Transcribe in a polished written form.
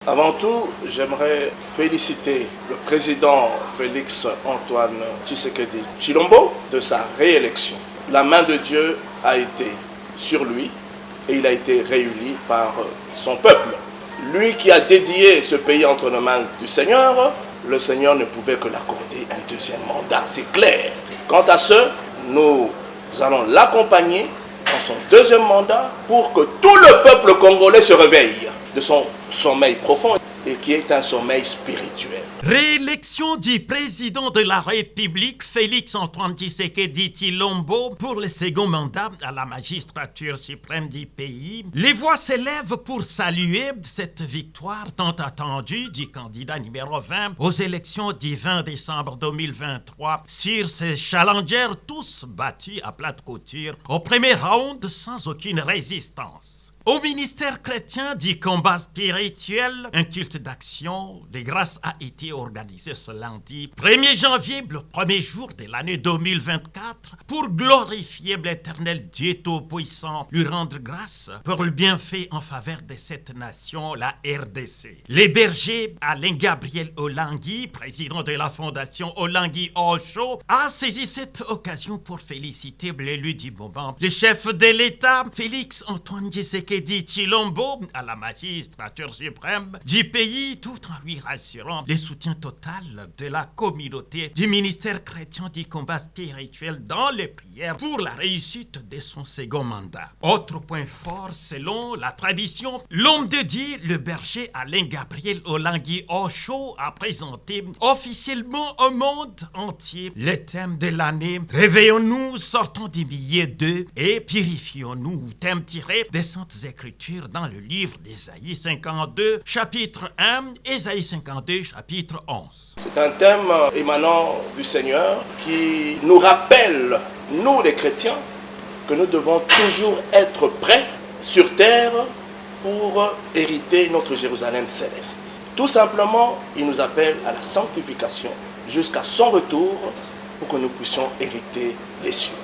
Avant tout, j'aimerais féliciter le président Félix Antoine Tshisekedi Tshilombo de sa réélection. La main de Dieu a été sur lui et il a été réuni par son peuple. Lui qui a dédié ce pays entre les mains du Seigneur, le Seigneur ne pouvait que l'accorder un deuxième mandat, c'est clair. Quant à ce, nous allons l'accompagner dans son deuxième mandat pour que tout le peuple congolais se réveille de son sommeil profond et qui est un sommeil spirituel. Réélection du président de la République, Félix Antoine Tshisekedi Tshilombo, pour le second mandat à la magistrature suprême du pays. Les voix s'élèvent pour saluer cette victoire tant attendue du candidat numéro 20 aux élections du 20 décembre 2023 sur ces challengers tous battus à plate couture au premier round sans aucune résistance. Au ministère chrétien du combat spirituel, un culte d'action de grâce a été organisé ce lundi 1er janvier, le premier jour de l'année 2024, pour glorifier l'Éternel Dieu Tout-Puissant, lui rendre grâce pour le bienfait en faveur de cette nation, la RDC. Les bergers Alain Gabriel Olangui, président de la fondation Olangui Osho, a saisi cette occasion pour féliciter l'élu du moment, le chef de l'État, Félix Antoine Tshisekedi Tshilombo, à la magistrature suprême du pays, tout en lui rassurant le soutien total de la communauté du ministère chrétien du combat spirituel dans les prières pour la réussite de son second mandat. Autre point fort, selon la tradition, l'homme de Dieu, le berger Alain Gabriel Olangui Osho, a présenté officiellement au monde entier le thème de l'année. Réveillons-nous, sortons du milieu d'eux et purifions-nous, thème tiré des Saintes Écritures dans le livre d'Ésaïe 52, chapitre 1, Ésaïe 52, chapitre 11. C'est un thème émanant du Seigneur qui nous rappelle, nous les chrétiens, que nous devons toujours être prêts sur terre pour hériter notre Jérusalem céleste. Tout simplement, il nous appelle à la sanctification jusqu'à son retour pour que nous puissions hériter les cieux.